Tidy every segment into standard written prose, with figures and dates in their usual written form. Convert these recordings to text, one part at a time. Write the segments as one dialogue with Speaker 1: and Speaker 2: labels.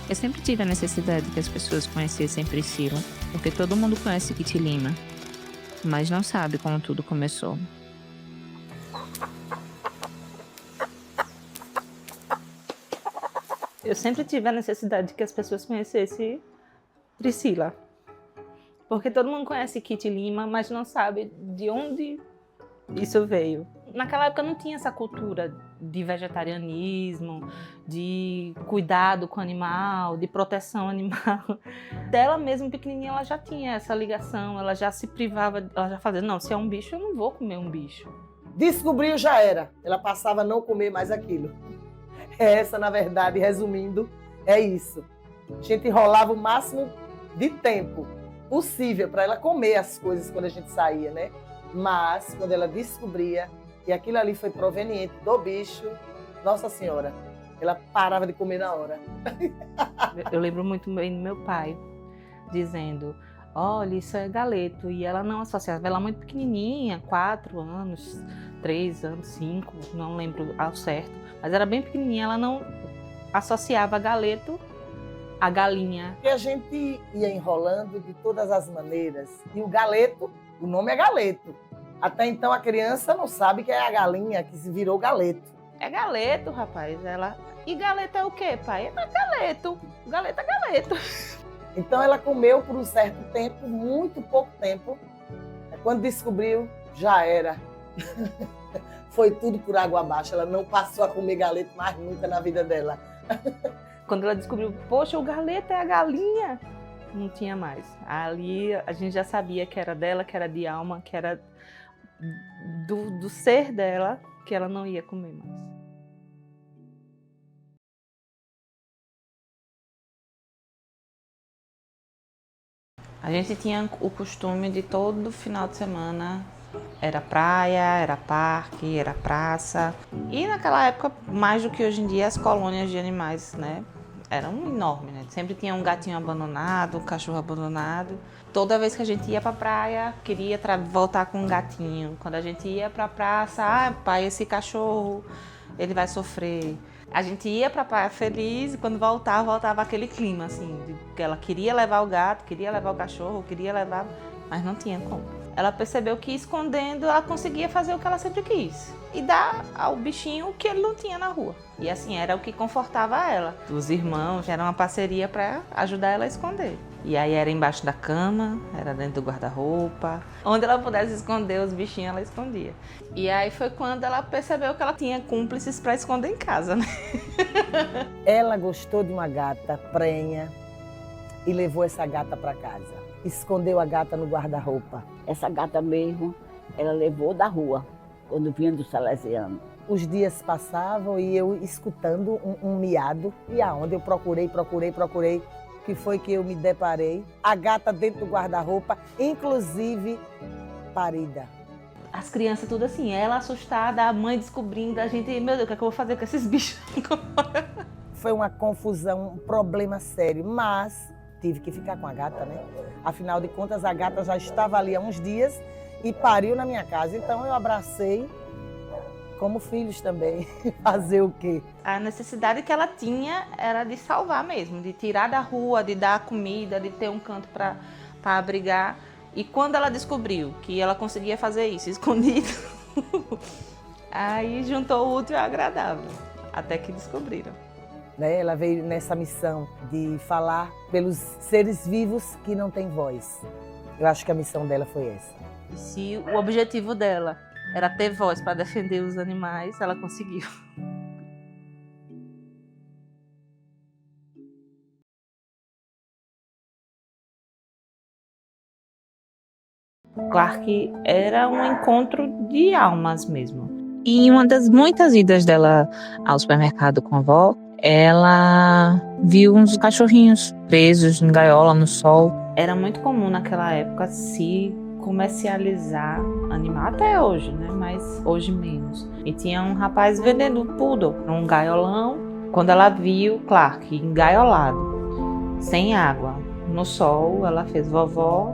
Speaker 1: Eu sempre tive a necessidade que as pessoas conhecessem Priscila, porque todo mundo conhece Kitty Lima, mas não sabe como tudo começou. Eu sempre tive a necessidade que as pessoas conhecessem Priscila, porque todo mundo conhece Kitty Lima, mas não sabe de onde isso veio. Naquela época não tinha essa cultura de vegetarianismo, de cuidado com o animal, de proteção animal. Dela mesmo, pequenininha, ela já tinha essa ligação, ela já se privava, ela já fazia, não, se é um bicho, eu não vou comer um bicho.
Speaker 2: Descobriu, já era. Ela passava a não comer mais aquilo. Essa, na verdade, resumindo, é isso. A gente enrolava o máximo de tempo possível para ela comer as coisas quando a gente saía, né? Mas, quando ela descobria que aquilo ali foi proveniente do bicho, Nossa Senhora, ela parava de comer na hora.
Speaker 1: Eu lembro muito bem do meu pai dizendo, olha, isso é galeto. E ela não associava, ela muito pequenininha, 4 anos, 3 anos, 5, não lembro ao certo. Mas era bem pequenininha, ela não associava galeto à galinha.
Speaker 2: E a gente ia enrolando de todas as maneiras. E o galeto, o nome é galeto. Até então a criança não sabe que é a galinha que se virou galeto.
Speaker 1: É galeto, rapaz. Ela... E galeto é o quê, pai? É galeto. Galeto é galeto.
Speaker 2: Então ela comeu por um certo tempo, muito pouco tempo. Quando descobriu, já era. Foi tudo por água abaixo. Ela não passou a comer galeto mais nunca na vida dela.
Speaker 1: Quando ela descobriu, poxa, o galeto é a galinha. Não tinha mais. Ali a gente já sabia que era dela, que era de alma, que era do ser dela, que ela não ia comer mais. A gente tinha o costume de todo final de semana, era praia, era parque, era praça. E naquela época, mais do que hoje em dia, as colônias de animais, né, eram enormes, né? Sempre tinha um gatinho abandonado, um cachorro abandonado. Toda vez que a gente ia pra praia, queria voltar com um gatinho. Quando a gente ia pra praça, pai, esse cachorro, ele vai sofrer. A gente ia pra praia feliz e quando voltava aquele clima, assim, de que ela queria levar o gato, queria levar o cachorro, queria levar, mas não tinha como. Ela percebeu que escondendo ela conseguia fazer o que ela sempre quis e dar ao bichinho o que ele não tinha na rua. E assim, era o que confortava ela. Os irmãos eram uma parceria para ajudar ela a esconder. E aí era embaixo da cama, era dentro do guarda-roupa. Onde ela pudesse esconder os bichinhos, ela escondia. E aí foi quando ela percebeu que ela tinha cúmplices para esconder em casa, né?
Speaker 2: Ela gostou de uma gata prenha e levou essa gata para casa. Escondeu a gata no guarda-roupa.
Speaker 3: Essa gata mesmo, ela levou da rua, quando vinha do Salesiano.
Speaker 2: Os dias passavam e eu escutando um miado. E aonde eu procurei, que foi que eu me deparei? A gata dentro do guarda-roupa, inclusive parida.
Speaker 1: As crianças tudo assim, ela assustada, a mãe descobrindo, a gente, meu Deus, o que é que eu vou fazer com esses bichos?
Speaker 2: Foi uma confusão, um problema sério, mas tive que ficar com a gata, né? Afinal de contas, a gata já estava ali há uns dias e pariu na minha casa. Então eu abracei como filhos também. Fazer o quê?
Speaker 1: A necessidade que ela tinha era de salvar mesmo, de tirar da rua, de dar comida, de ter um canto para abrigar. E quando ela descobriu que ela conseguia fazer isso escondido, aí juntou o útil ao agradável, até que descobriram.
Speaker 2: Ela veio nessa missão de falar pelos seres vivos que não têm voz. Eu acho que a missão dela foi essa.
Speaker 1: E se o objetivo dela era ter voz para defender os animais, ela conseguiu. Clark era um encontro de almas mesmo. E em uma das muitas idas dela ao supermercado com a avó, ela viu uns cachorrinhos presos em gaiola no sol. Era muito comum naquela época se comercializar animal, até hoje, né? Mas hoje menos. E tinha um rapaz vendendo poodle, um gaiolão. Quando ela viu Clark engaiolado, sem água, no sol, ela fez, vovó,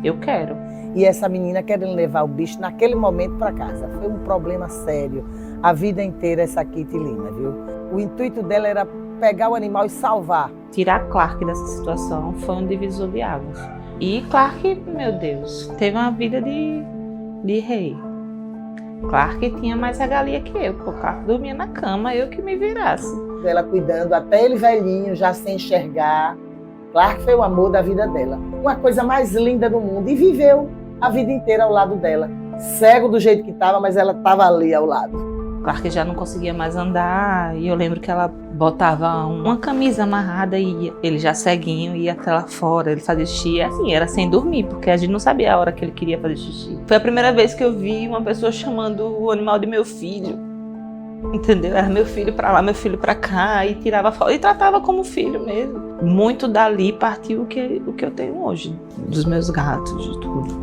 Speaker 1: eu quero.
Speaker 2: E essa menina querendo levar o bicho naquele momento para casa. Foi um problema sério. A vida inteira essa Kitty Lima, viu? O intuito dela era pegar o animal e salvar.
Speaker 1: Tirar Clark dessa situação foi um divisor de águas. E Clark, meu Deus, teve uma vida de rei. Clark tinha mais regalia que eu, porque o Clark dormia na cama, eu que me virasse.
Speaker 2: Ela cuidando até ele velhinho, já sem enxergar. Clark foi o amor da vida dela. Uma coisa mais linda do mundo. E viveu a vida inteira ao lado dela. Cego do jeito que estava, mas ela estava ali ao lado.
Speaker 1: Clark já não conseguia mais andar, e eu lembro que ela botava uma camisa amarrada e ele já ceguinho ia até lá fora, ele fazia xixi, assim, era sem dormir, porque a gente não sabia a hora que ele queria fazer xixi. Foi a primeira vez que eu vi uma pessoa chamando o animal de meu filho, entendeu? Era meu filho pra lá, meu filho pra cá, e tirava foto, e tratava como filho mesmo. Muito dali partiu o que eu tenho hoje, dos meus gatos, de tudo.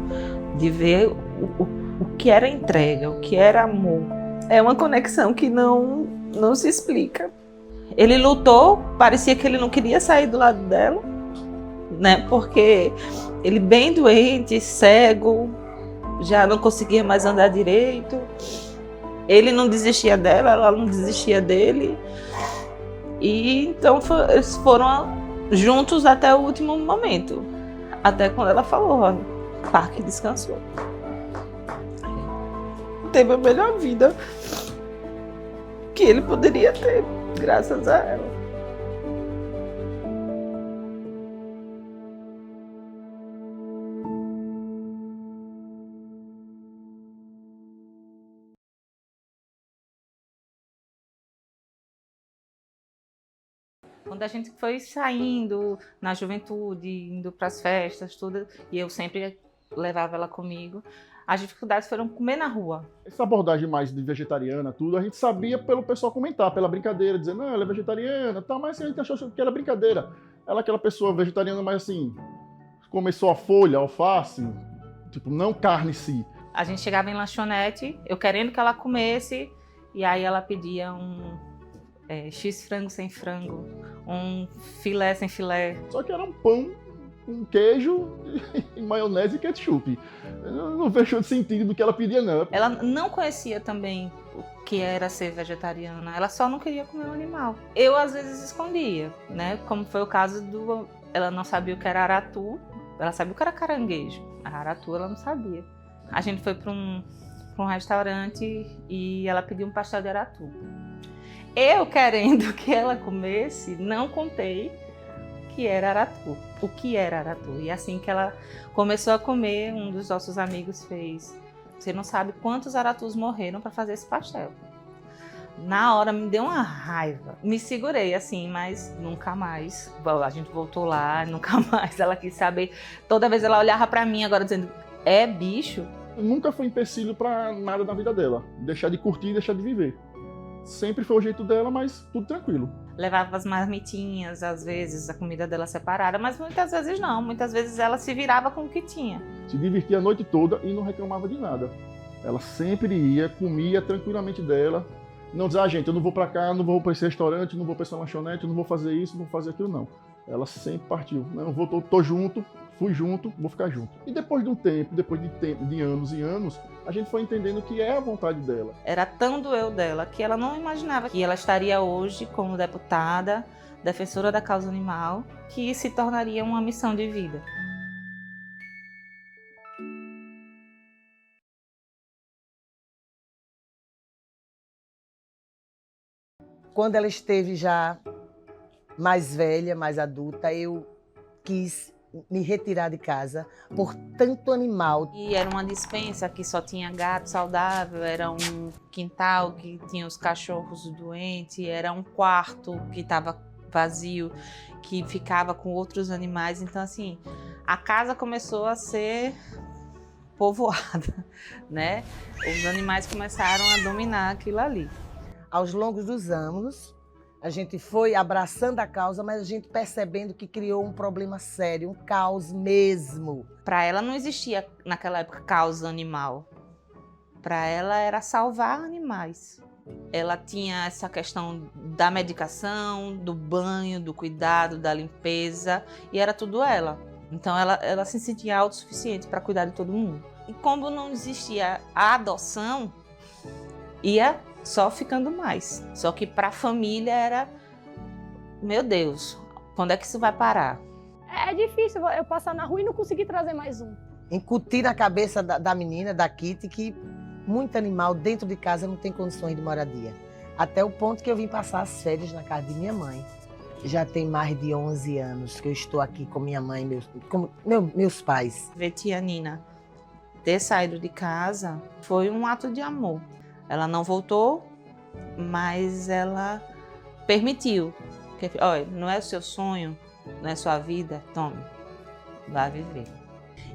Speaker 1: De ver o que era entrega, o que era amor. É uma conexão que não se explica. Ele lutou, parecia que ele não queria sair do lado dela, né? Porque ele bem doente, cego, já não conseguia mais andar direito. Ele não desistia dela, ela não desistia dele. E então eles foram juntos até o último momento. Até quando ela falou, ó, Clark descansou. Teve a melhor vida que ele poderia ter, graças a ela. Quando a gente foi saindo na juventude, indo para as festas, tudo, e eu sempre levava ela comigo, as dificuldades foram comer na rua.
Speaker 4: Essa abordagem mais de vegetariana, tudo, a gente sabia pelo pessoal comentar, pela brincadeira, dizendo, não, ela é vegetariana, tá, mas a gente achou que era brincadeira. Ela é aquela pessoa vegetariana, mas assim, começou a folha, a alface, tipo, não carne em si.
Speaker 1: A gente chegava em lanchonete, eu querendo que ela comesse, e aí ela pedia um X frango sem frango, um filé sem filé.
Speaker 4: Só que era um pão com queijo e maionese e ketchup. Eu não vejo sentido do que ela pedia, não.
Speaker 1: Ela não conhecia também o que era ser vegetariana, ela só não queria comer o animal. Eu, às vezes, escondia, né? Como foi o caso do... Ela não sabia o que era aratu, ela sabia o que era caranguejo. A aratu ela não sabia. A gente foi para um restaurante e ela pediu um pastel de aratu. Eu, querendo que ela comesse, não contei que era aratu, o que era aratu. E assim que ela começou a comer, um dos nossos amigos fez: você não sabe quantos aratus morreram para fazer esse pastel. Na hora me deu uma raiva. Me segurei assim, mas nunca mais. A gente voltou lá, nunca mais. Ela quis saber. Toda vez ela olhava para mim agora dizendo: é bicho?
Speaker 4: Nunca foi empecilho para nada na vida dela. Deixar de curtir e deixar de viver. Sempre foi o jeito dela, mas tudo tranquilo.
Speaker 1: Levava as marmitinhas, às vezes, a comida dela separada, mas muitas vezes não. Muitas vezes ela se virava com o que tinha.
Speaker 4: Se divertia a noite toda e não reclamava de nada. Ela sempre ia, comia tranquilamente dela. Não dizia, gente, eu não vou pra cá, não vou pra esse restaurante, não vou pra essa lanchonete, não vou fazer isso, não vou fazer aquilo, não. Ela sempre partiu. Não, tô junto, fui junto, vou ficar junto. E depois de um tempo, de anos e anos, a gente foi entendendo que é a vontade dela.
Speaker 1: Era tão do eu dela que ela não imaginava que ela estaria hoje como deputada, defensora da causa animal, que se tornaria uma missão de vida.
Speaker 2: Quando ela esteve já mais velha, mais adulta, eu quis me retirar de casa por tanto animal.
Speaker 1: E era uma despensa que só tinha gato saudável, era um quintal que tinha os cachorros doentes, era um quarto que estava vazio, que ficava com outros animais. Então, assim, a casa começou a ser povoada, né? Os animais começaram a dominar aquilo ali.
Speaker 2: Aos longos dos anos, a gente foi abraçando a causa, mas a gente percebendo que criou um problema sério, um caos mesmo.
Speaker 1: Para ela não existia, naquela época, causa animal. Para ela era salvar animais. Ela tinha essa questão da medicação, do banho, do cuidado, da limpeza, e era tudo ela. Então ela se sentia autossuficiente para cuidar de todo mundo. E como não existia a adoção, ia só ficando mais. Só que para a família era meu Deus, quando é que isso vai parar?
Speaker 5: É difícil eu passar na rua e não conseguir trazer mais um.
Speaker 2: Incutir na cabeça da menina, da Kitty, que muito animal dentro de casa não tem condições de moradia. Até o ponto que eu vim passar as férias na casa de minha mãe. Já tem mais de 11 anos que eu estou aqui com minha mãe e meus pais.
Speaker 1: Ver tia Nina ter saído de casa foi um ato de amor. Ela não voltou, mas ela permitiu. Olha, não é o seu sonho, não é a sua vida, tome, vá viver.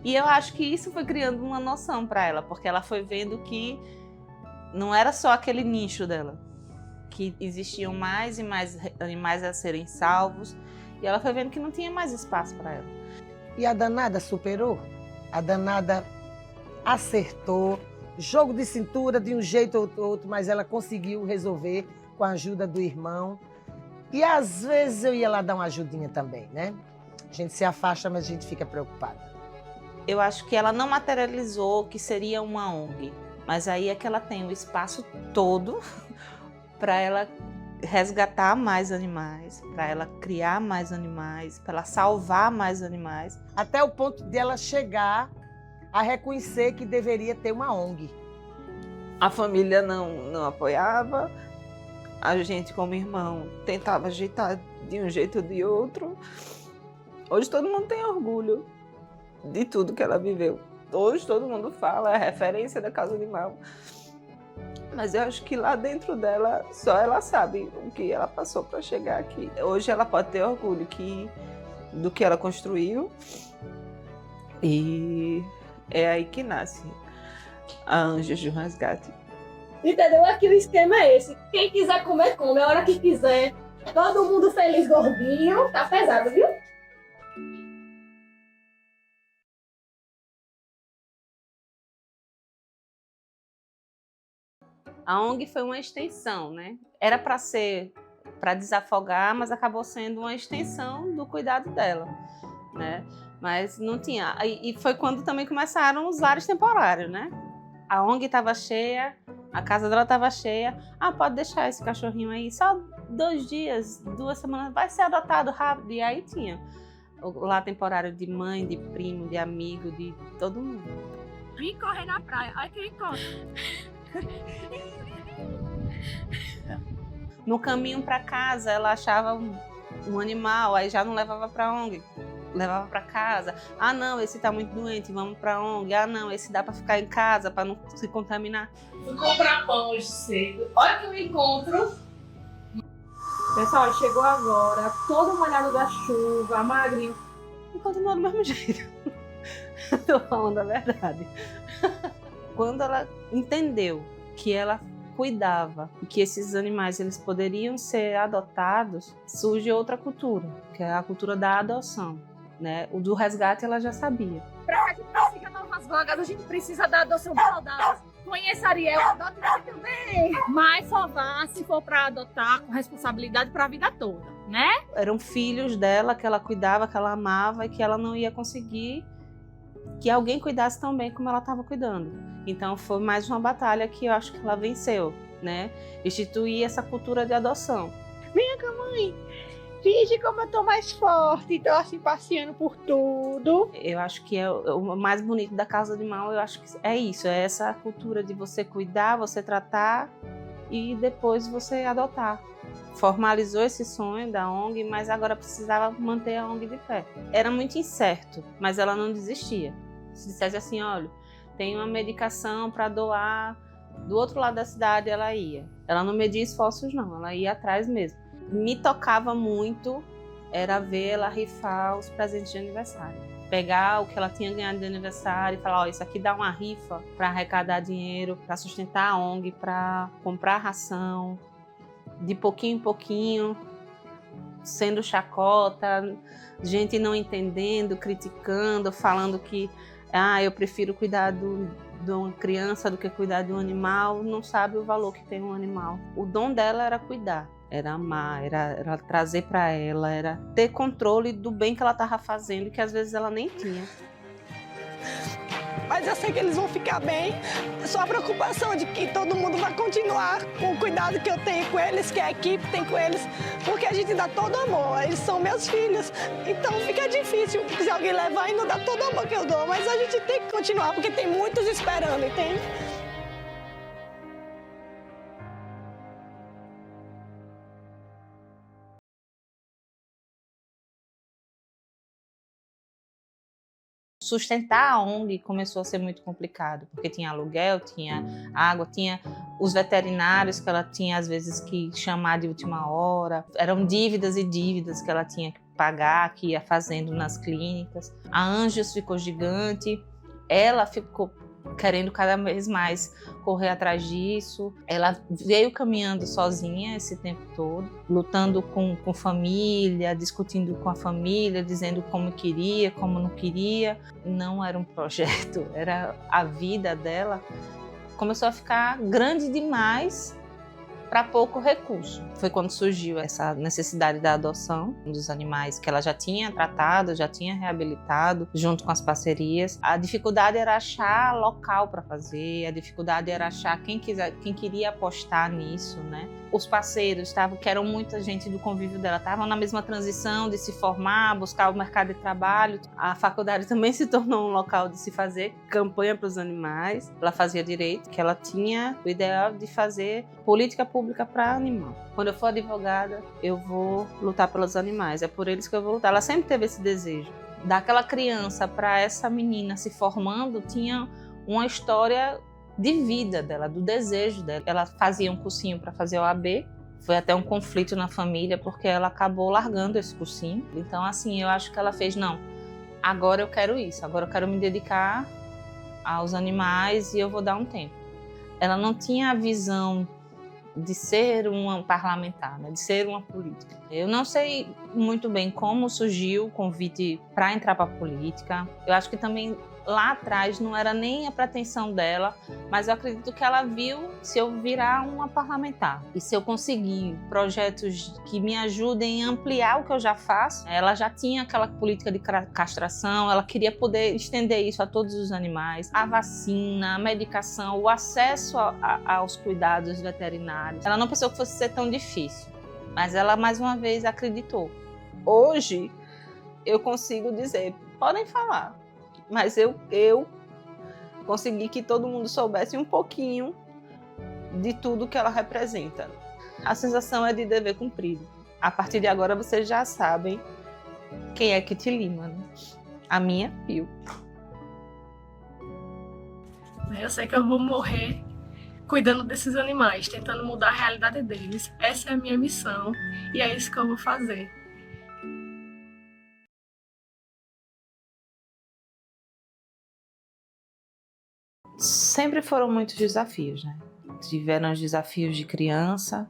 Speaker 1: E eu acho que isso foi criando uma noção para ela, porque ela foi vendo que não era só aquele nicho dela, que existiam mais e mais animais a serem salvos, e ela foi vendo que não tinha mais espaço para ela.
Speaker 2: E a danada superou, a danada acertou, jogo de cintura de um jeito ou outro, mas ela conseguiu resolver com a ajuda do irmão. E às vezes eu ia lá dar uma ajudinha também, né? A gente se afasta, mas a gente fica preocupada.
Speaker 1: Eu acho que ela não materializou que seria uma ONG, mas aí é que ela tem o espaço todo para ela resgatar mais animais, para ela criar mais animais, para ela salvar mais animais.
Speaker 2: Até o ponto de ela chegar a reconhecer que deveria ter uma ONG.
Speaker 1: A família não apoiava, a gente como irmão tentava ajeitar de um jeito ou de outro. Hoje todo mundo tem orgulho de tudo que ela viveu. Hoje todo mundo fala, é referência da causa animal. Mas eu acho que lá dentro dela, só ela sabe o que ela passou para chegar aqui. Hoje ela pode ter orgulho do que ela construiu. E é aí que nasce a Anjos do Resgate.
Speaker 5: Entendeu? Aqui o esquema é esse. Quem quiser comer, come. A hora que quiser. Todo mundo feliz, gordinho. Tá pesado, viu?
Speaker 1: A ONG foi uma extensão, né? Era para ser para desafogar, mas acabou sendo uma extensão do cuidado dela, né? Mas não tinha. E foi quando também começaram os lares temporários, né? A ONG estava cheia, a casa dela estava cheia. Ah, pode deixar esse cachorrinho aí, só 2 dias, 2 semanas, vai ser adotado rápido. E aí tinha o lar temporário de mãe, de primo, de amigo, de todo mundo.
Speaker 5: Vim correr na praia. Olha que eu encontro.
Speaker 1: No caminho para casa, ela achava um animal, aí já não levava para ONG, levava para casa. Ah, não, esse tá muito doente, vamos para ONG. Ah, não, esse dá para ficar em casa para não se contaminar.
Speaker 5: Fui comprar pão hoje cedo. Olha que eu encontro. Pessoal, chegou agora, todo molhado da chuva, magrinho.
Speaker 1: E continuou do mesmo jeito. Tô falando a verdade. Quando ela entendeu que ela cuidava e que esses animais eles poderiam ser adotados, surge outra cultura, que é a cultura da adoção, né? O do resgate ela já sabia.
Speaker 5: Pra que a gente consiga novas vagas, a gente precisa da adoção saudável. Conheça Ariel, adote você também. Mas só vá se for para adotar com responsabilidade para a vida toda, né?
Speaker 1: Eram filhos dela que ela cuidava, que ela amava e que ela não ia conseguir que alguém cuidasse tão bem como ela estava cuidando. Então foi mais uma batalha que eu acho que ela venceu, né? Instituir essa cultura de adoção.
Speaker 6: Vem cá, mãe. Finge como eu tô mais forte, tô assim passeando por tudo.
Speaker 1: Eu acho que é o mais bonito da causa animal, eu acho que é isso, é essa cultura de você cuidar, você tratar e depois você adotar. Formalizou esse sonho da ONG, mas agora precisava manter a ONG de pé. Era muito incerto, mas ela não desistia. Se dissesse assim, olha, tem uma medicação para doar do outro lado da cidade, ela ia. Ela não media esforços não, ela ia atrás mesmo. Me tocava muito era ver ela rifar os presentes de aniversário. Pegar o que ela tinha ganhado de aniversário e falar, ó, isso aqui dá uma rifa para arrecadar dinheiro, para sustentar a ONG, para comprar ração, de pouquinho em pouquinho, sendo chacota, gente não entendendo, criticando, falando que eu prefiro cuidar de uma criança do que cuidar de um animal, não sabe o valor que tem um animal. O dom dela era cuidar, era amar, era trazer para ela, era ter controle do bem que ela estava fazendo, que às vezes ela nem tinha.
Speaker 7: mas eu sei que eles vão ficar bem. Só a preocupação de que todo mundo vai continuar com o cuidado que eu tenho com eles, que a equipe tem com eles, porque a gente dá todo amor, eles são meus filhos. Então fica difícil se alguém levar e não dar todo o amor que eu dou, mas a gente tem que continuar, porque tem muitos esperando, entende?
Speaker 1: Sustentar a ONG começou a ser muito complicado, porque tinha aluguel, tinha água, tinha os veterinários que ela tinha às vezes que chamar de última hora, eram dívidas e dívidas que ela tinha que pagar, que ia fazendo nas clínicas. A Anjos ficou gigante, ela ficou querendo cada vez mais correr atrás disso. Ela veio caminhando sozinha esse tempo todo, lutando com família, discutindo com a família, dizendo como queria, como não queria. Não era um projeto, era a vida dela. Começou a ficar grande demais para pouco recurso. Foi quando surgiu essa necessidade da adoção dos animais que ela já tinha tratado, já tinha reabilitado, junto com as parcerias. A dificuldade era achar local para fazer, a dificuldade era achar quem queria apostar nisso, né? Os parceiros que eram muita gente do convívio dela, estavam na mesma transição de se formar, buscar o mercado de trabalho. A faculdade também se tornou um local de se fazer campanha para os animais. Ela fazia direito, que ela tinha o ideal de fazer política pública para animal. Quando eu for advogada, eu vou lutar pelos animais, é por eles que eu vou lutar. Ela sempre teve esse desejo. Daquela criança para essa menina se formando, tinha uma história de vida dela, do desejo dela. Ela fazia um cursinho para fazer OAB, foi até um conflito na família, porque ela acabou largando esse cursinho. Então, assim, eu acho que ela fez, não, agora eu quero isso, agora eu quero me dedicar aos animais e eu vou dar um tempo. Ela não tinha a visão de ser uma parlamentar, né, de ser uma política. Eu não sei muito bem como surgiu o convite para entrar para a política. Eu acho que também lá atrás não era nem a pretensão dela, mas eu acredito que ela viu se eu virar uma parlamentar e se eu conseguir projetos que me ajudem a ampliar o que eu já faço. Ela já tinha aquela política de castração, ela queria poder estender isso a todos os animais, a vacina, a medicação, o acesso aos cuidados veterinários. Ela não pensou que fosse ser tão difícil, mas ela mais uma vez acreditou. Hoje eu consigo dizer, podem falar, mas eu consegui que todo mundo soubesse um pouquinho de tudo que ela representa. A sensação é de dever cumprido. A partir de agora vocês já sabem quem é Kitty Lima, né? A minha Pio.
Speaker 8: Eu sei que eu vou morrer cuidando desses animais, tentando mudar a realidade deles. Essa é a minha missão e é isso que eu vou fazer.
Speaker 1: Sempre foram muitos desafios, né? Tiveram os desafios de criança,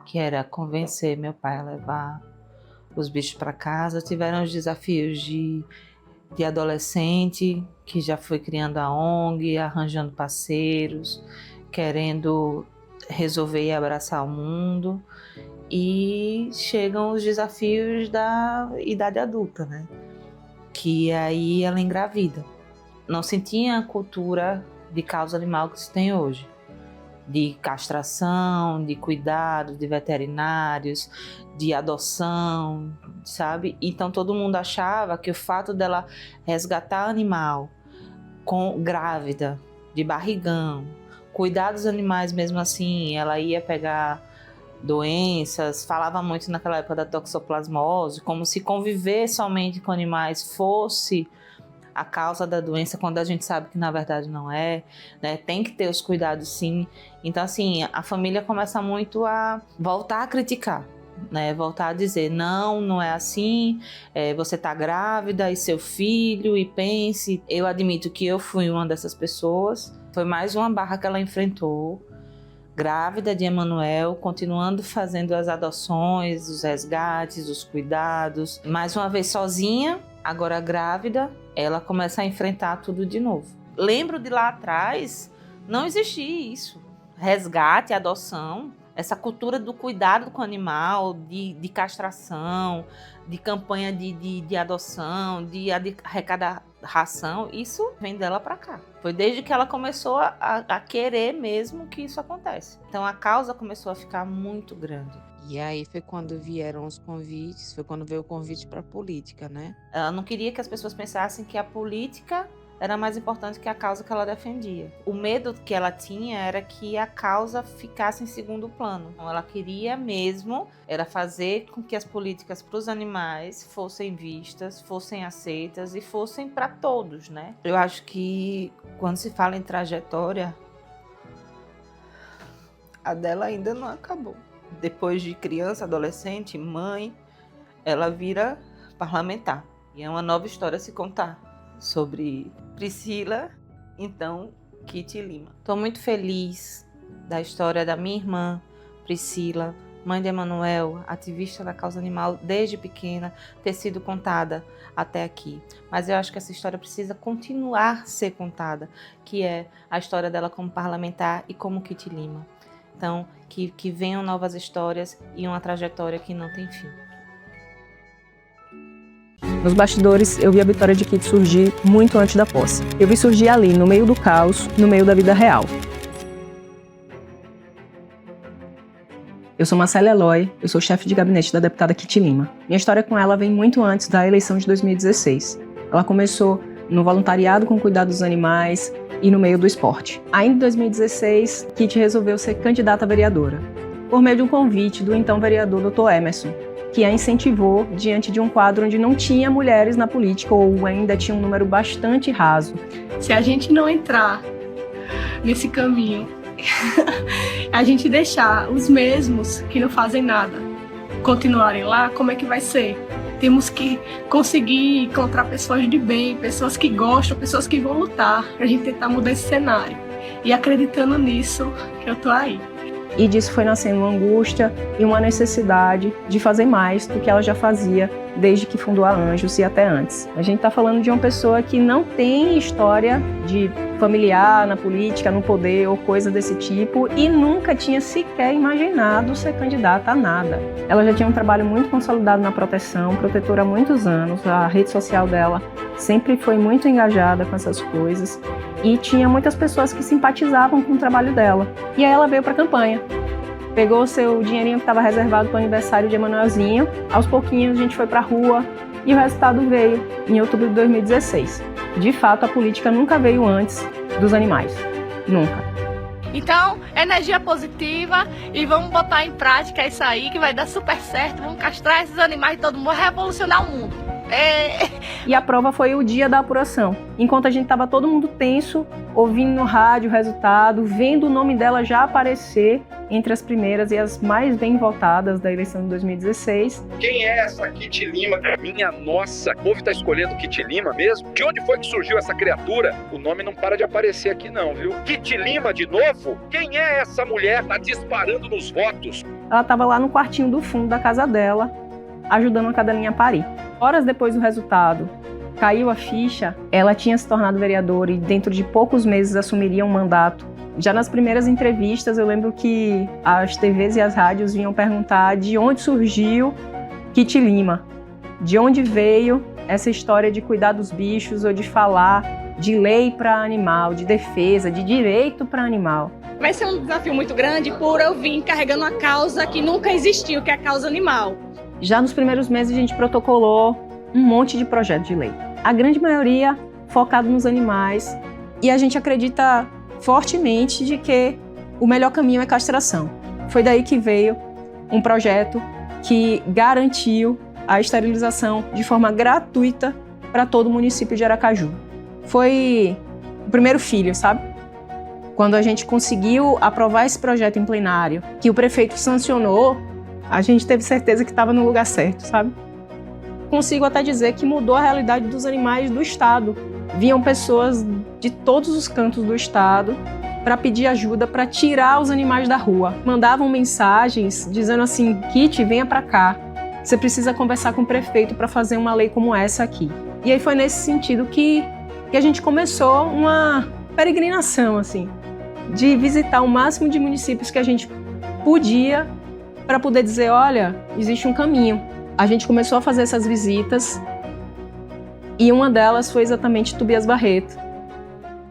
Speaker 1: que era convencer meu pai a levar os bichos para casa. Tiveram os desafios de adolescente, que já foi criando a ONG, arranjando parceiros, querendo resolver e abraçar o mundo. E chegam os desafios da idade adulta, né? Que aí ela engravida. Não se tinha a cultura de causa animal que se tem hoje, de castração, de cuidados, de veterinários, de adoção, sabe? Então todo mundo achava que o fato dela resgatar animal grávida, de barrigão, cuidar dos animais mesmo assim, ela ia pegar doenças, falava muito naquela época da toxoplasmose, como se conviver somente com animais fosse a causa da doença, quando a gente sabe que na verdade não é, né? Tem que ter os cuidados sim. Então assim, a família começa muito a voltar a criticar, né? Voltar a dizer, não é assim, você tá grávida e seu filho, e pense. Eu admito que eu fui uma dessas pessoas, foi mais uma barra que ela enfrentou, grávida de Emanuel, continuando fazendo as adoções, os resgates, os cuidados, mais uma vez sozinha, agora grávida, ela começa a enfrentar tudo de novo. Lembro de lá atrás, não existia isso. Resgate, adoção, Essa cultura do cuidado com o animal, de castração, de campanha de adoção, de arrecadar ração, isso vem dela para cá. Foi desde que ela começou a querer mesmo que isso acontece. Então a causa começou a ficar muito grande.
Speaker 9: E aí foi quando vieram os convites, foi quando veio o convite para a política, né?
Speaker 1: Ela não queria que as pessoas pensassem que a política era mais importante que a causa que ela defendia. O medo que ela tinha era que a causa ficasse em segundo plano. Então, ela queria mesmo era fazer com que as políticas para os animais fossem vistas, fossem aceitas e fossem para todos, né? Eu acho que quando se fala em trajetória, a dela ainda não acabou. Depois de criança, adolescente, mãe, ela vira parlamentar. E é uma nova história a se contar sobre Priscila, então Kitty Lima. Estou muito feliz da história da minha irmã, Priscila, mãe de Emanuel, ativista da causa animal desde pequena, ter sido contada até aqui. Mas eu acho que essa história precisa continuar a ser contada, que é a história dela como parlamentar e como Kitty Lima. Então, que venham novas histórias e uma trajetória que não tem fim.
Speaker 10: Nos bastidores, eu vi a vitória de Kitty surgir muito antes da posse. Eu vi surgir ali, no meio do caos, no meio da vida real. Eu sou Marcela Eloy, eu sou chefe de gabinete da deputada Kitty Lima. Minha história com ela vem muito antes da eleição de 2016. Ela começou no voluntariado com cuidado dos animais e no meio do esporte. Ainda em 2016, Kitty resolveu ser candidata a vereadora, por meio de um convite do então vereador Dr. Emerson, que a incentivou diante de um quadro onde não tinha mulheres na política ou ainda tinha um número bastante raso.
Speaker 8: Se a gente não entrar nesse caminho, a gente deixar os mesmos que não fazem nada continuarem lá, como é que vai ser? Temos que conseguir encontrar pessoas de bem, pessoas que gostam, pessoas que vão lutar pra gente tentar mudar esse cenário. E acreditando nisso, eu tô aí.
Speaker 10: E disso foi nascendo uma angústia e uma necessidade de fazer mais do que ela já fazia desde que fundou a Anjos e até antes. A gente está falando de uma pessoa que não tem história de familiar na política, no poder ou coisa desse tipo e nunca tinha sequer imaginado ser candidata a nada. Ela já tinha um trabalho muito consolidado na proteção, protetora há muitos anos, a rede social dela sempre foi muito engajada com essas coisas e tinha muitas pessoas que simpatizavam com o trabalho dela. E aí ela veio para a campanha. Pegou o seu dinheirinho que estava reservado para o aniversário de Emanuelzinho, aos pouquinhos a gente foi para a rua e o resultado veio em outubro de 2016. De fato, a política nunca veio antes dos animais. Nunca.
Speaker 5: Então, energia positiva e vamos botar em prática isso aí que vai dar super certo. Vamos castrar esses animais e todo mundo, revolucionar o mundo.
Speaker 10: E a prova foi o dia da apuração. Enquanto a gente estava todo mundo tenso, ouvindo no rádio o resultado, vendo o nome dela já aparecer entre as primeiras e as mais bem votadas da eleição de 2016.
Speaker 11: Quem é essa Kitty Lima? Minha nossa, o povo está escolhendo Kitty Lima mesmo? De onde foi que surgiu essa criatura? O nome não para de aparecer aqui não, viu? Kitty Lima de novo? Quem é essa mulher? Tá disparando nos votos.
Speaker 10: Ela estava lá no quartinho do fundo da casa dela, ajudando a cadelinha a parir. Horas depois do resultado, caiu a ficha, ela tinha se tornado vereadora e dentro de poucos meses assumiria um mandato. Já nas primeiras entrevistas, eu lembro que as TVs e as rádios vinham perguntar de onde surgiu Kitty Lima, de onde veio essa história de cuidar dos bichos ou de falar de lei para animal, de defesa, de direito para animal.
Speaker 5: Vai ser um desafio muito grande por eu vir carregando uma causa que nunca existiu, que é a causa animal.
Speaker 10: Já nos primeiros meses a gente protocolou um monte de projetos de lei. A grande maioria focado nos animais e a gente acredita fortemente de que o melhor caminho é castração. Foi daí que veio um projeto que garantiu a esterilização de forma gratuita para todo o município de Aracaju. Foi o primeiro filho, sabe? Quando a gente conseguiu aprovar esse projeto em plenário, que o prefeito sancionou, a gente teve certeza que estava no lugar certo, sabe? Consigo até dizer que mudou a realidade dos animais do estado. Vinham pessoas de todos os cantos do estado para pedir ajuda para tirar os animais da rua. Mandavam mensagens dizendo assim: Kitty, venha para cá. Você precisa conversar com o prefeito para fazer uma lei como essa aqui. E aí foi nesse sentido que a gente começou uma peregrinação, assim, de visitar o máximo de municípios que a gente podia para poder dizer, olha, existe um caminho. A gente começou a fazer essas visitas e uma delas foi exatamente Tobias Barreto.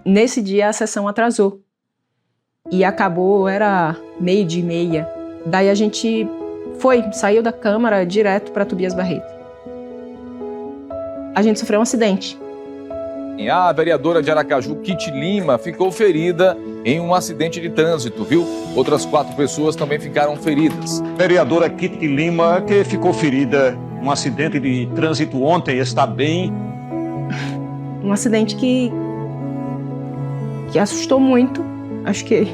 Speaker 10: Nesse dia a sessão atrasou e acabou, era 12:30. Daí a gente saiu da Câmara direto para Tobias Barreto. A gente sofreu um acidente.
Speaker 12: A vereadora de Aracaju, Kitty Lima, ficou ferida em um acidente de trânsito, viu? Outras 4 pessoas também ficaram feridas.
Speaker 13: Vereadora Kitty Lima, que ficou ferida num acidente de trânsito ontem, está bem?
Speaker 10: Um acidente que assustou muito. Acho que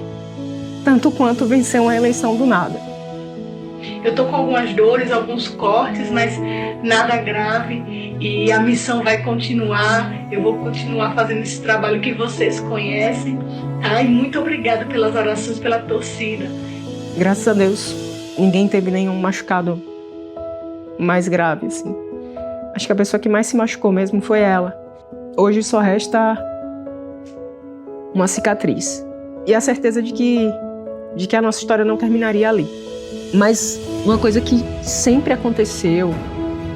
Speaker 10: tanto quanto vencer uma eleição do nada.
Speaker 8: Eu tô com algumas dores, alguns cortes, mas nada grave e a missão vai continuar. Eu vou continuar fazendo esse trabalho que vocês conhecem. Ai, muito obrigada pelas orações, pela torcida.
Speaker 10: Graças a Deus, ninguém teve nenhum machucado mais grave, assim. Acho que a pessoa que mais se machucou mesmo foi ela. Hoje só resta uma cicatriz e a certeza de que a nossa história não terminaria ali. Mas uma coisa que sempre aconteceu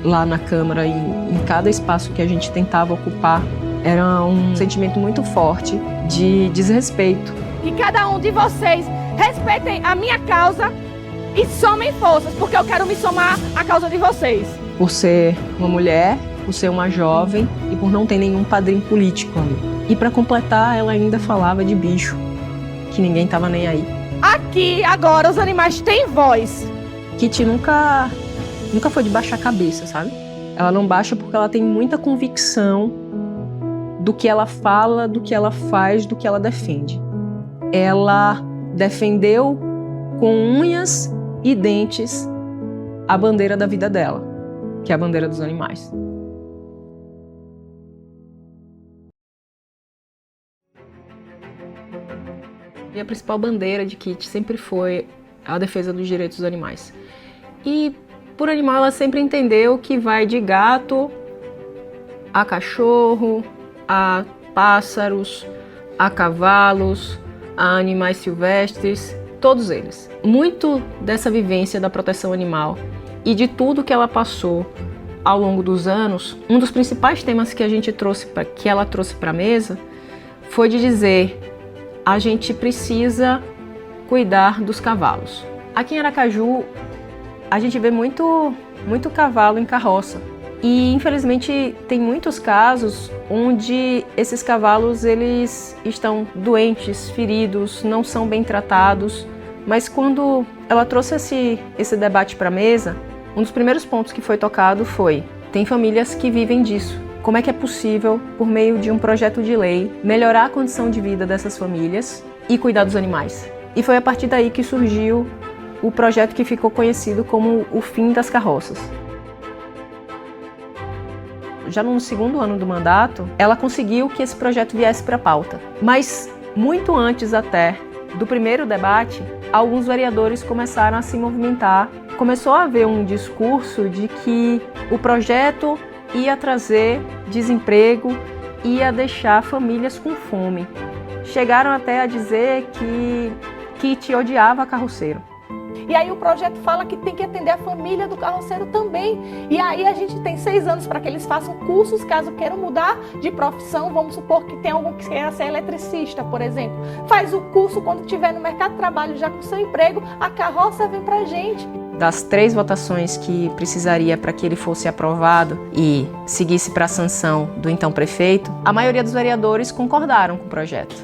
Speaker 10: lá na Câmara, em cada espaço que a gente tentava ocupar, era um sentimento muito forte de desrespeito.
Speaker 5: Que cada um de vocês respeitem a minha causa e somem forças, porque eu quero me somar à causa de vocês.
Speaker 10: Por ser uma mulher, por ser uma jovem e por não ter nenhum padrinho político ali. E para completar, ela ainda falava de bicho, que ninguém tava nem aí.
Speaker 5: Aqui, agora, os animais têm voz.
Speaker 10: Kitty nunca foi de baixar a cabeça, sabe? Ela não baixa porque ela tem muita convicção do que ela fala, do que ela faz, do que ela defende. Ela defendeu com unhas e dentes a bandeira da vida dela, que é a bandeira dos animais. E a principal bandeira de Kitty sempre foi a defesa dos direitos dos animais. E por animal ela sempre entendeu que vai de gato a cachorro, a pássaros, a cavalos, a animais silvestres, todos eles. Muito dessa vivência da proteção animal e de tudo que ela passou ao longo dos anos, um dos principais temas que ela trouxe para a mesa foi de dizer: a gente precisa cuidar dos cavalos. Aqui em Aracaju, a gente vê muito cavalo em carroça. E, infelizmente, tem muitos casos onde esses cavalos eles estão doentes, feridos, não são bem tratados. Mas quando ela trouxe esse debate para a mesa, um dos primeiros pontos que foi tocado foi: tem famílias que vivem disso. Como é que é possível, por meio de um projeto de lei, melhorar a condição de vida dessas famílias e cuidar dos animais? E foi a partir daí que surgiu o projeto que ficou conhecido como o Fim das Carroças. Já no segundo ano do mandato, ela conseguiu que esse projeto viesse para a pauta. Mas, muito antes até do primeiro debate, alguns vereadores começaram a se movimentar. Começou a haver um discurso de que o projeto ia trazer desemprego, ia deixar famílias com fome. Chegaram até a dizer que Kitty odiava carroceiro.
Speaker 5: E aí o projeto fala que tem que atender a família do carroceiro também. E aí a gente tem 6 anos para que eles façam cursos, caso queiram mudar de profissão. Vamos supor que tem algum que queira ser eletricista, por exemplo. Faz o curso, quando estiver no mercado de trabalho já com seu emprego, a carroça vem para a gente.
Speaker 10: Das 3 votações que precisaria para que ele fosse aprovado e seguisse para a sanção do então prefeito, a maioria dos vereadores concordaram com o projeto.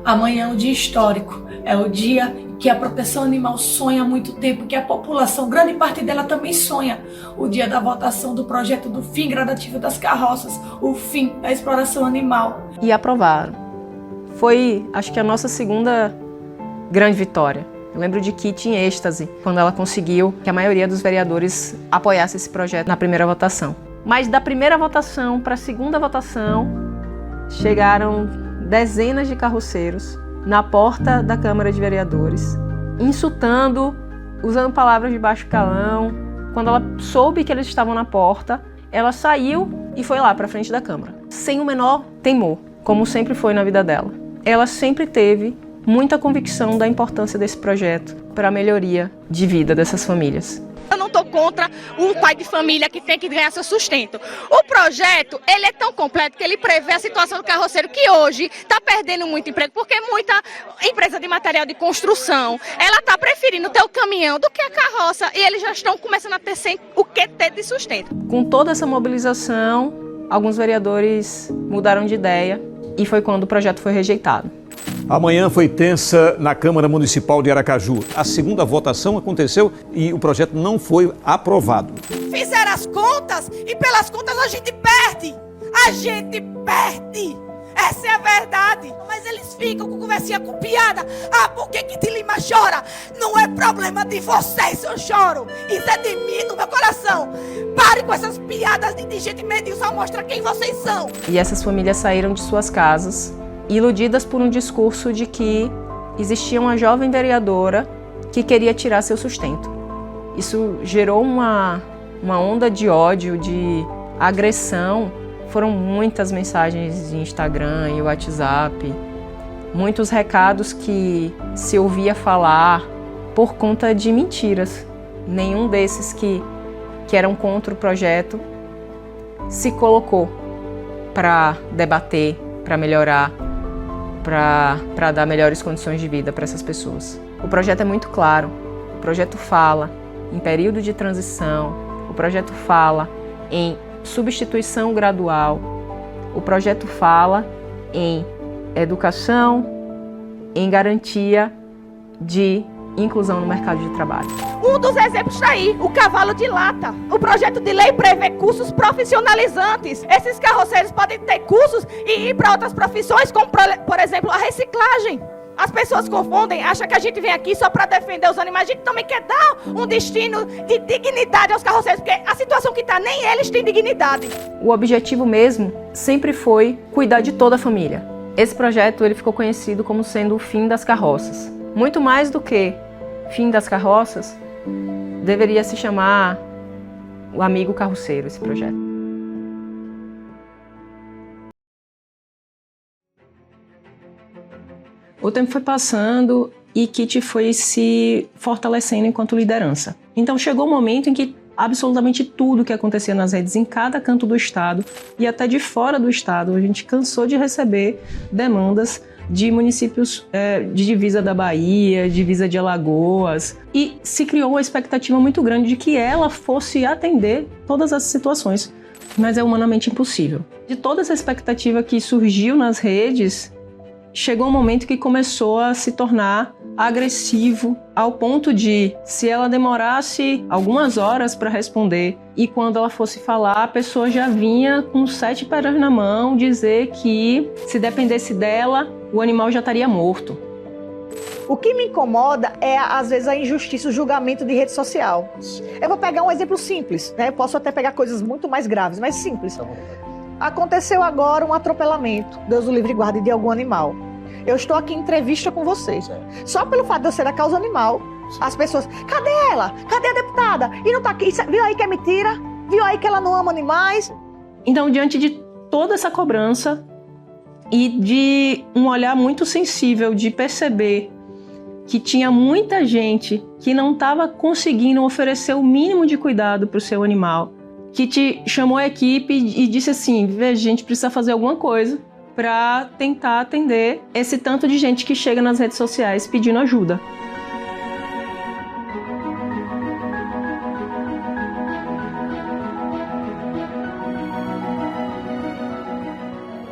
Speaker 8: Amanhã é um dia histórico, é o dia que a proteção animal sonha há muito tempo, que a população, grande parte dela também sonha. O dia da votação do projeto do fim gradativo das carroças, o fim da exploração animal.
Speaker 10: E aprovaram. Foi, acho que, a nossa segunda grande vitória. Eu lembro de Kitty em êxtase, quando ela conseguiu que a maioria dos vereadores apoiasse esse projeto na primeira votação. Mas da primeira votação para a segunda votação, chegaram dezenas de carroceiros na porta da Câmara de Vereadores, insultando, usando palavras de baixo calão. Quando ela soube que eles estavam na porta, ela saiu e foi lá para frente da Câmara, sem o menor temor, como sempre foi na vida dela. Ela sempre teve muita convicção da importância desse projeto. para a melhoria de vida dessas famílias.
Speaker 5: Eu não estou contra o pai de família que tem que ganhar seu sustento. O projeto, ele é tão completo que ele prevê a situação do carroceiro que hoje está perdendo muito emprego, porque muita empresa de material de construção, ela está preferindo ter o caminhão do que a carroça, e eles já estão começando a ter sem o que ter de sustento.
Speaker 10: Com toda essa mobilização, alguns vereadores mudaram de ideia e foi quando o projeto foi rejeitado.
Speaker 13: A manhã foi tensa na Câmara Municipal de Aracaju. A segunda votação aconteceu e o projeto não foi aprovado.
Speaker 7: Fizeram as contas e pelas contas a gente perde. A gente perde. Essa é a verdade. Mas eles ficam com conversinha com piada. Ah, por que Lima chora? Não é problema de vocês se eu choro. Isso é de mim, do meu coração. Pare com essas piadas de gente medíocre, só mostra quem vocês são.
Speaker 10: E essas famílias saíram de suas casas, iludidas por um discurso de que existia uma jovem vereadora que queria tirar seu sustento. Isso gerou uma onda de ódio, de agressão. Foram muitas mensagens de Instagram e WhatsApp, muitos recados que se ouvia falar por conta de mentiras. Nenhum desses que eram contra o projeto se colocou para debater, para melhorar, para dar melhores condições de vida para essas pessoas. O projeto é muito claro, o projeto fala em período de transição, o projeto fala em substituição gradual, o projeto fala em educação, em garantia de inclusão no mercado de trabalho.
Speaker 5: Um dos exemplos está aí, o cavalo de lata. O projeto de lei prevê cursos profissionalizantes. Esses carroceiros podem ter cursos e ir para outras profissões, como, por exemplo, a reciclagem. As pessoas confundem, acham que a gente vem aqui só para defender os animais. A gente também quer dar um destino de dignidade aos carroceiros, porque a situação que está, nem eles têm dignidade.
Speaker 10: O objetivo mesmo sempre foi cuidar de toda a família. Esse projeto ele ficou conhecido como sendo o fim das carroças. Muito mais do que fim das carroças, deveria se chamar o amigo carroceiro, esse projeto. O tempo foi passando e Kitty foi se fortalecendo enquanto liderança. Então chegou um momento em que absolutamente tudo que acontecia nas redes em cada canto do estado e até de fora do estado, a gente cansou de receber demandas de municípios de divisa da Bahia, divisa de Alagoas, e se criou uma expectativa muito grande de que ela fosse atender todas essas situações, mas é humanamente impossível. De toda essa expectativa que surgiu nas redes, chegou um momento que começou a se tornar agressivo, ao ponto de, se ela demorasse algumas horas para responder e quando ela fosse falar, a pessoa já vinha com 7 pedras na mão dizer que, se dependesse dela, o animal já estaria morto.
Speaker 5: O que me incomoda é, às vezes, a injustiça, o julgamento de rede social. Eu vou pegar um exemplo simples, né? Eu posso até pegar coisas muito mais graves, mas simples. Aconteceu agora um atropelamento, Deus o livre e guarde, de algum animal. Eu estou aqui em entrevista com vocês. Só pelo fato de eu ser a causa animal, as pessoas, cadê ela? Cadê a deputada? E não tá aqui, viu aí que é mentira? Viu aí que ela não ama animais?
Speaker 10: Então, diante de toda essa cobrança e de um olhar muito sensível de perceber que tinha muita gente que não estava conseguindo oferecer o mínimo de cuidado para o seu animal, Kitty chamou a equipe e disse assim, veja, a gente precisa fazer alguma coisa para tentar atender esse tanto de gente que chega nas redes sociais pedindo ajuda.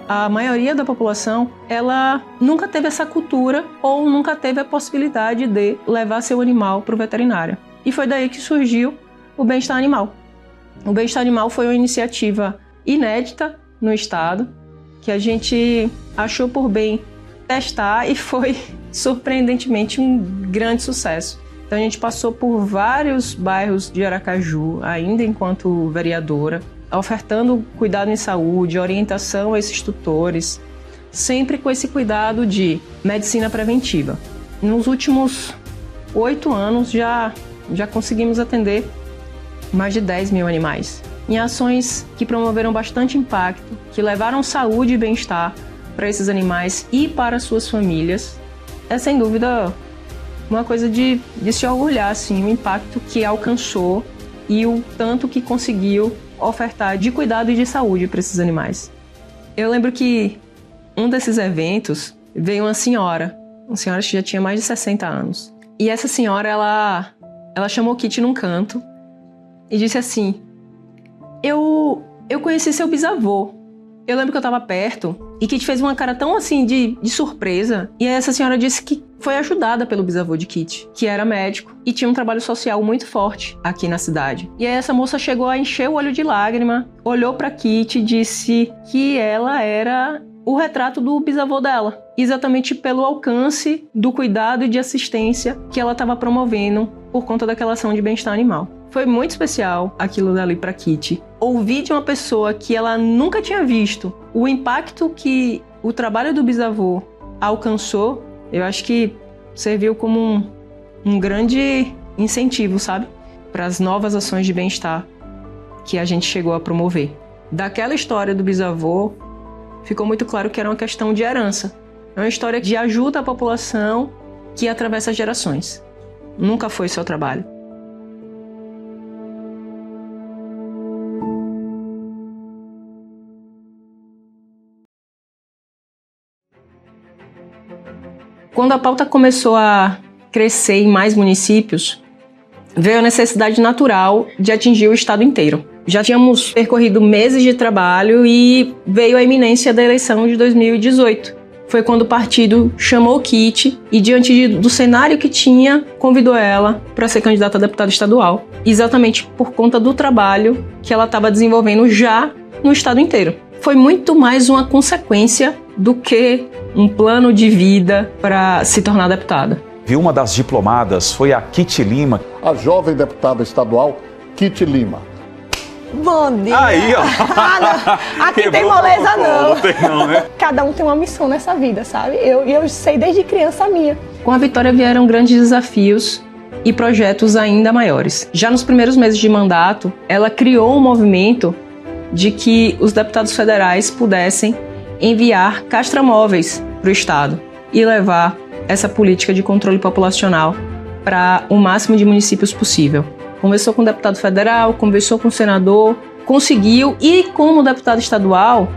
Speaker 10: A maioria da população, ela nunca teve essa cultura ou nunca teve a possibilidade de levar seu animal para o veterinário. E foi daí que surgiu o Bem-Estar Animal. O Bem-Estar Animal foi uma iniciativa inédita no estado, que a gente achou por bem testar e foi surpreendentemente um grande sucesso. Então a gente passou por vários bairros de Aracaju, ainda enquanto vereadora, ofertando cuidado em saúde, orientação a esses tutores, sempre com esse cuidado de medicina preventiva. Nos últimos 8 anos já conseguimos atender mais de 10 mil animais, em ações que promoveram bastante impacto, que levaram saúde e bem-estar para esses animais e para suas famílias. É sem dúvida uma coisa de se orgulhar, assim, o impacto que alcançou e o tanto que conseguiu ofertar de cuidado e de saúde para esses animais. Eu lembro que um desses eventos veio uma senhora que já tinha mais de 60 anos. E essa senhora, ela chamou Kitty num canto e disse assim: eu conheci seu bisavô. Eu lembro que eu estava perto e Kitty fez uma cara tão assim de surpresa. E aí essa senhora disse que foi ajudada pelo bisavô de Kitty, que era médico e tinha um trabalho social muito forte aqui na cidade. E aí essa moça chegou a encher o olho de lágrima, olhou para Kitty e disse que ela era o retrato do bisavô dela, exatamente pelo alcance do cuidado e de assistência que ela estava promovendo por conta daquela ação de bem-estar animal. Foi muito especial aquilo dali para Kitty. Ouvir de uma pessoa que ela nunca tinha visto o impacto que o trabalho do bisavô alcançou, eu acho que serviu como um grande incentivo, sabe? Para as novas ações de bem-estar que a gente chegou a promover. Daquela história do bisavô, ficou muito claro que era uma questão de herança. É uma história de ajuda à população que atravessa gerações. Nunca foi seu trabalho. Quando a pauta começou a crescer em mais municípios, veio a necessidade natural de atingir o estado inteiro. Já tínhamos percorrido meses de trabalho e veio a iminência da eleição de 2018. Foi quando o partido chamou Kitty e, diante do cenário que tinha, convidou ela para ser candidata a deputada estadual, exatamente por conta do trabalho que ela estava desenvolvendo já no estado inteiro. Foi muito mais uma consequência do que um plano de vida para se tornar deputada.
Speaker 14: E uma das diplomadas foi a Kitty Lima.
Speaker 15: A jovem deputada estadual, Kitty Lima.
Speaker 5: Bom dia!
Speaker 14: Aí, ó!
Speaker 5: Aqui tem moleza não.
Speaker 14: Tem não, né?
Speaker 5: Cada um tem uma missão nessa vida, sabe? Eu sei desde criança a minha.
Speaker 10: Com a vitória vieram grandes desafios e projetos ainda maiores. Já nos primeiros meses de mandato, ela criou um movimento de que os deputados federais pudessem enviar castramóveis para o estado e levar essa política de controle populacional para o máximo de municípios possível. Conversou com o deputado federal, conversou com o senador, conseguiu, e como deputada estadual,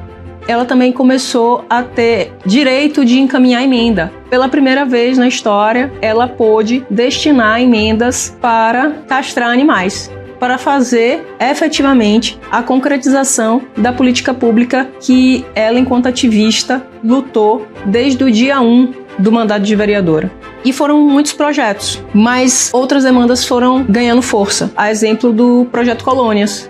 Speaker 10: ela também começou a ter direito de encaminhar emenda. Pela primeira vez na história, ela pôde destinar emendas para castrar animais, para fazer efetivamente a concretização da política pública que ela, enquanto ativista, lutou desde o dia 1 do mandato de vereadora. E foram muitos projetos, mas outras demandas foram ganhando força, a exemplo do Projeto Colônias.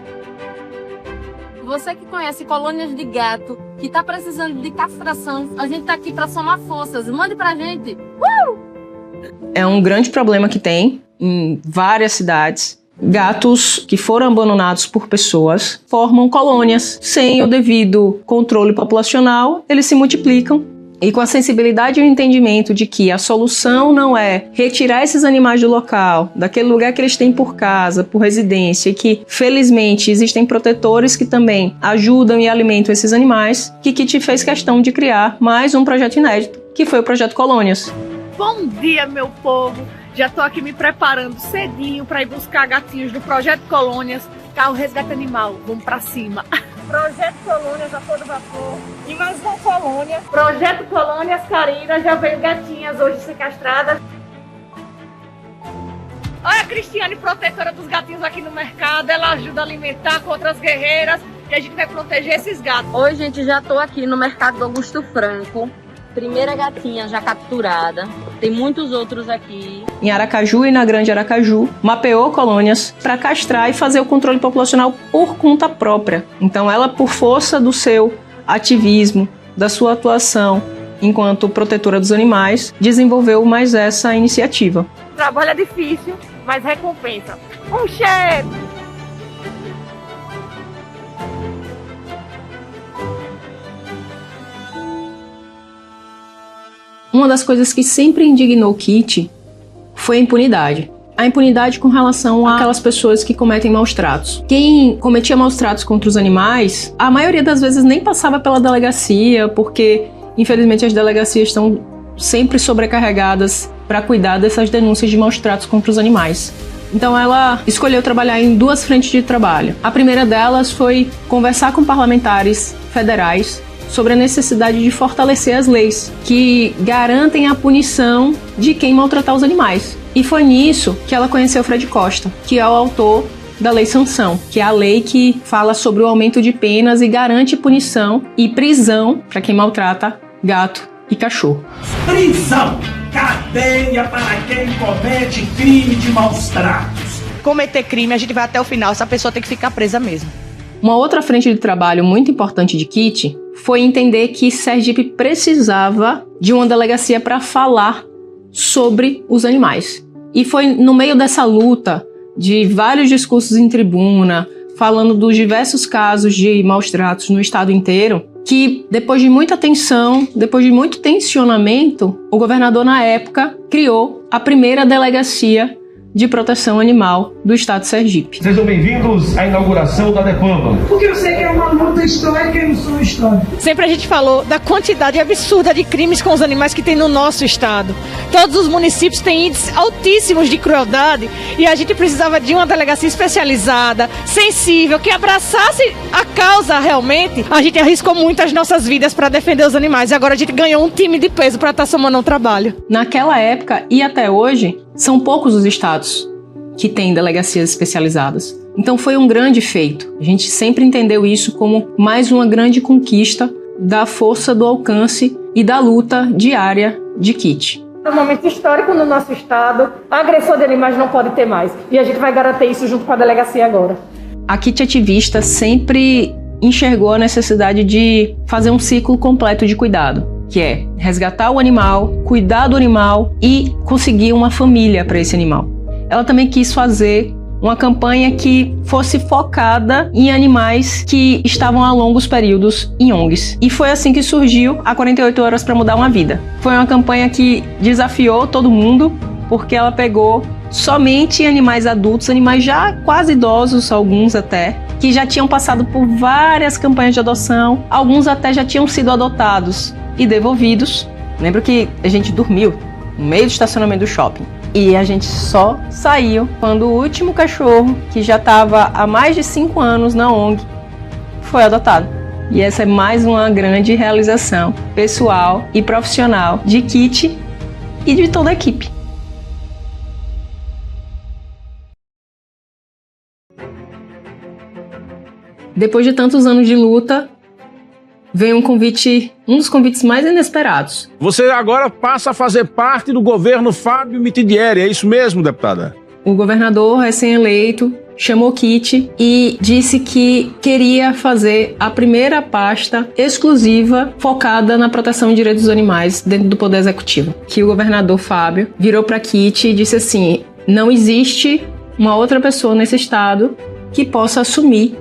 Speaker 16: Você que conhece colônias de gato, que está precisando de castração, a gente está aqui para somar forças. Mande pra gente!
Speaker 10: É um grande problema que tem em várias cidades. Gatos que foram abandonados por pessoas formam colônias. Sem o devido controle populacional, eles se multiplicam. E com a sensibilidade e o entendimento de que a solução não é retirar esses animais do local, daquele lugar que eles têm por casa, por residência, e que, felizmente, existem protetores que também ajudam e alimentam esses animais, que Kitty fez questão de criar mais um projeto inédito, que foi o Projeto Colônias.
Speaker 8: Bom dia, meu povo! Já tô aqui me preparando cedinho para ir buscar gatinhos do Projeto Colônias, carro resgate animal, vamos pra cima. Projeto Colônias a todo vapor. E mais uma colônia. Projeto Colônias Carina, já veio gatinhas hoje ser castradas. Olha a Cristiane, protetora dos gatinhos aqui no mercado, ela ajuda a alimentar contra as guerreiras e a gente vai proteger esses gatos.
Speaker 16: Oi, gente, já tô aqui no mercado do Augusto Franco. Primeira gatinha já capturada. Tem muitos outros aqui.
Speaker 10: Em Aracaju e na Grande Aracaju, mapeou colônias para castrar e fazer o controle populacional por conta própria. Então ela, por força do seu ativismo, da sua atuação enquanto protetora dos animais, desenvolveu mais essa iniciativa.
Speaker 8: O trabalho é difícil, mas recompensa. Um cheiro!
Speaker 10: Uma das coisas que sempre indignou Kitty foi a impunidade. A impunidade com relação àquelas pessoas que cometem maus tratos. Quem cometia maus tratos contra os animais, a maioria das vezes nem passava pela delegacia, porque, infelizmente, as delegacias estão sempre sobrecarregadas para cuidar dessas denúncias de maus tratos contra os animais. Então ela escolheu trabalhar em 2 frentes de trabalho. A primeira delas foi conversar com parlamentares federais sobre a necessidade de fortalecer as leis que garantem a punição de quem maltratar os animais. E foi nisso que ela conheceu Fred Costa, que é o autor da Lei Sanção, que é a lei que fala sobre o aumento de penas e garante punição e prisão para quem maltrata gato e cachorro.
Speaker 17: Prisão! Cadeia para quem comete crime de maus tratos.
Speaker 5: Cometer crime, a gente vai até o final, essa pessoa tem que ficar presa mesmo.
Speaker 10: Uma outra frente de trabalho muito importante de Kitty foi entender que Sergipe precisava de uma delegacia para falar sobre os animais. E foi no meio dessa luta de vários discursos em tribuna, falando dos diversos casos de maus tratos no estado inteiro, que depois de muita tensão, depois de muito tensionamento, o governador na época criou a primeira delegacia de proteção animal do estado de Sergipe.
Speaker 17: Sejam bem-vindos à inauguração da DEPAMA.
Speaker 18: Porque eu sei que é uma luta histórica e não sou histórica.
Speaker 7: Sempre a gente falou da quantidade absurda de crimes com os animais que tem no nosso estado. Todos os municípios têm índices altíssimos de crueldade e a gente precisava de uma delegacia especializada, sensível, que abraçasse a causa realmente. A gente arriscou muito as nossas vidas para defender os animais e agora a gente ganhou um time de peso para estar somando um trabalho.
Speaker 10: Naquela época e até hoje, são poucos os estados que têm delegacias especializadas. Então foi um grande feito. A gente sempre entendeu isso como mais uma grande conquista da força do alcance e da luta diária de Kitty.
Speaker 5: É um momento histórico no nosso estado, a agressão de animais não pode ter mais. E a gente vai garantir isso junto com a delegacia agora.
Speaker 10: A Kitty ativista sempre enxergou a necessidade de fazer um ciclo completo de cuidado, que é resgatar o animal, cuidar do animal e conseguir uma família para esse animal. Ela também quis fazer uma campanha que fosse focada em animais que estavam há longos períodos em ONGs. E foi assim que surgiu a 48 Horas para Mudar uma Vida. Foi uma campanha que desafiou todo mundo, porque ela pegou somente animais adultos, animais já quase idosos, alguns até, que já tinham passado por várias campanhas de adoção, alguns até já tinham sido adotados e devolvidos. Lembro que a gente dormiu no meio do estacionamento do shopping. E a gente só saiu quando o último cachorro, que já estava há mais de 5 anos na ONG, foi adotado. E essa é mais uma grande realização pessoal e profissional de Kitty e de toda a equipe. Depois de tantos anos de luta, veio um dos convites mais inesperados.
Speaker 19: Você agora passa a fazer parte do governo Fábio Mitidieri, é isso mesmo, deputada?
Speaker 10: O governador recém-eleito chamou Kitty e disse que queria fazer a primeira pasta exclusiva focada na proteção de direitos dos animais dentro do Poder Executivo. Que o governador Fábio virou para Kitty e disse assim: não existe uma outra pessoa nesse estado que possa assumir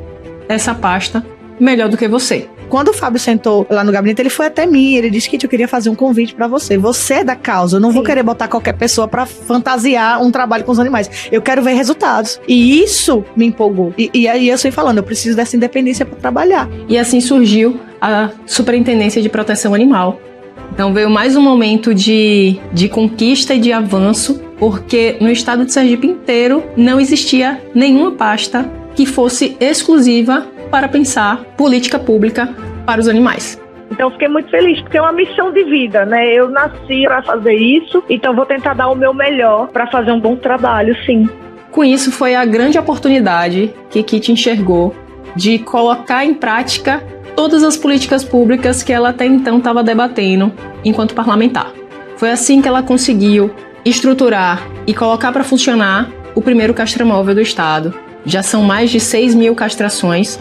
Speaker 10: essa pasta melhor do que você.
Speaker 6: Quando o Fábio sentou lá no gabinete, ele foi até mim, ele disse que eu queria fazer um convite pra você. Você é da causa, eu não vou querer botar qualquer pessoa pra fantasiar um trabalho com os animais. Eu quero ver resultados. E isso me empolgou. E aí eu saí falando, eu preciso dessa independência pra trabalhar.
Speaker 10: E assim surgiu a Superintendência de Proteção Animal. Então veio mais um momento de conquista e de avanço, porque no estado de Sergipe inteiro não existia nenhuma pasta que fosse exclusiva para pensar política pública para os animais.
Speaker 20: Então eu fiquei muito feliz, porque é uma missão de vida, né? Eu nasci para fazer isso, então vou tentar dar o meu melhor para fazer um bom trabalho, sim.
Speaker 10: Com isso foi a grande oportunidade que Kitty enxergou de colocar em prática todas as políticas públicas que ela até então estava debatendo enquanto parlamentar. Foi assim que ela conseguiu estruturar e colocar para funcionar o primeiro castramóvel do estado. Já são mais de 6.000 castrações.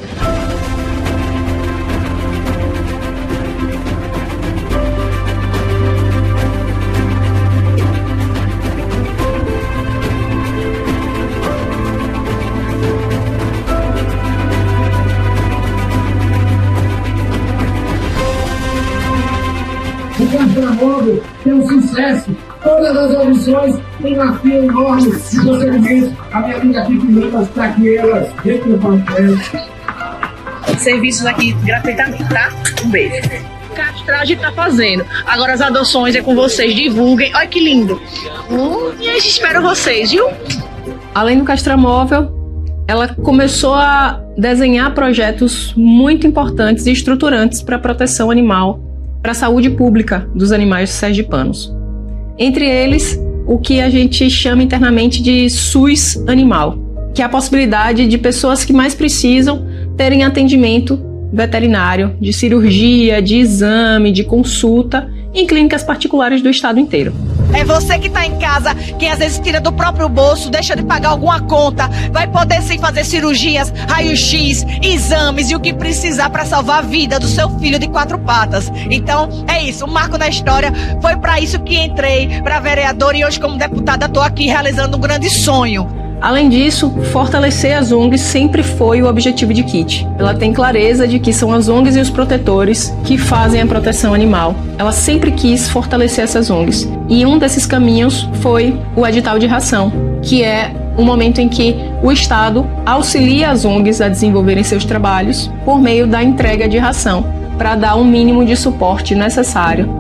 Speaker 18: O castramóvel tem um sucesso. Todas as audições têm uma fila enorme de procedimentos. A minha amiga aqui está aqui, elas dentro do papel.
Speaker 21: Serviços aqui gratuitamente, tá? Um beijo.
Speaker 6: castrar a gente tá fazendo. Agora as adoções é com vocês, divulguem. Olha que lindo. E a gente espera vocês, viu?
Speaker 10: Além do castramóvel, ela começou a desenhar projetos muito importantes e estruturantes para a proteção animal, para a saúde pública dos animais sergipanos. Entre eles, o que a gente chama internamente de SUS animal, que é a possibilidade de pessoas que mais precisam terem atendimento veterinário, de cirurgia, de exame, de consulta em clínicas particulares do estado inteiro.
Speaker 21: É você que está em casa, quem às vezes tira do próprio bolso, deixa de pagar alguma conta, vai poder sim fazer cirurgias, raio-x, exames e o que precisar para salvar a vida do seu filho de 4 patas. Então, é isso, um marco na história. Foi para isso que entrei para vereadora e hoje como deputada estou aqui realizando um grande sonho.
Speaker 10: Além disso, fortalecer as ONGs sempre foi o objetivo de Kitty. Ela tem clareza de que são as ONGs e os protetores que fazem a proteção animal. Ela sempre quis fortalecer essas ONGs. E um desses caminhos foi o edital de ração, que é um momento em que o Estado auxilia as ONGs a desenvolverem seus trabalhos por meio da entrega de ração, para dar um mínimo de suporte necessário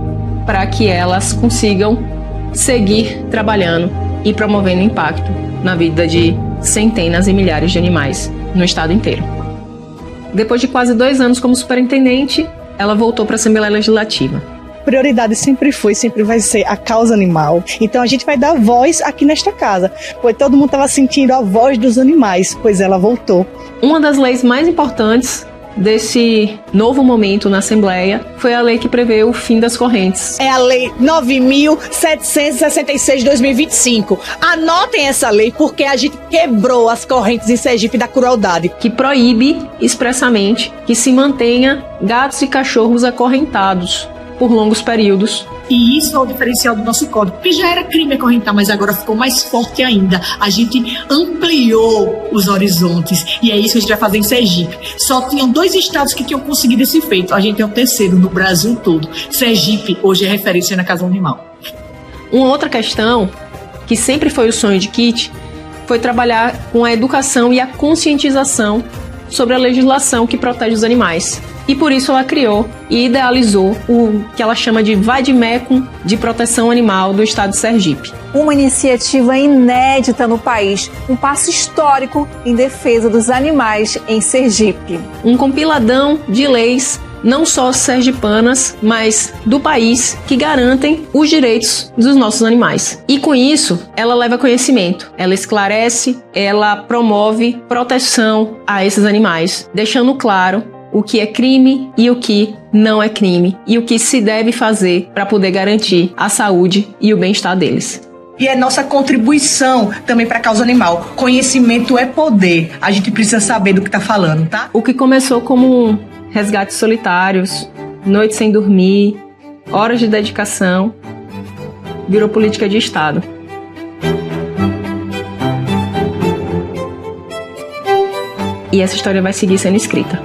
Speaker 10: para que elas consigam seguir trabalhando e promovendo impacto na vida de centenas e milhares de animais no estado inteiro. Depois de quase 2 anos como superintendente, ela voltou para a Assembleia Legislativa.
Speaker 6: Prioridade sempre foi, sempre vai ser a causa animal. Então a gente vai dar voz aqui nesta casa, pois todo mundo estava sentindo a voz dos animais, pois ela voltou.
Speaker 10: Uma das leis mais importantes desse novo momento na Assembleia foi a lei que prevê o fim das correntes.
Speaker 21: É a Lei 9.766 de 2025. Anotem essa lei porque a gente quebrou as correntes em Sergipe da crueldade.
Speaker 10: Que proíbe expressamente que se mantenha gatos e cachorros acorrentados por longos períodos.
Speaker 22: E isso é o diferencial do nosso código, porque já era crime acorrentar, mas agora ficou mais forte ainda. A gente ampliou os horizontes e é isso que a gente vai fazer em Sergipe. Só tinham 2 estados que tinham conseguido esse feito. A gente é o 3º no Brasil todo. Sergipe hoje é referência na causa animal.
Speaker 10: Uma outra questão que sempre foi o sonho de Kitty foi trabalhar com a educação e a conscientização sobre a legislação que protege os animais. E por isso ela criou e idealizou o que ela chama de Vademecum de proteção animal do estado de Sergipe.
Speaker 23: Uma iniciativa inédita no país, um passo histórico em defesa dos animais em Sergipe.
Speaker 10: Um compiladão de leis, não só sergipanas, mas do país, que garantem os direitos dos nossos animais. E com isso, ela leva conhecimento, ela esclarece, ela promove proteção a esses animais, deixando claro o que é crime e o que não é crime, e o que se deve fazer para poder garantir a saúde e o bem-estar deles.
Speaker 21: E é nossa contribuição também para a causa animal. Conhecimento é poder. A gente precisa saber do que está falando, tá?
Speaker 10: O que começou como resgates solitários, noites sem dormir, horas de dedicação, virou política de Estado. E essa história vai seguir sendo escrita.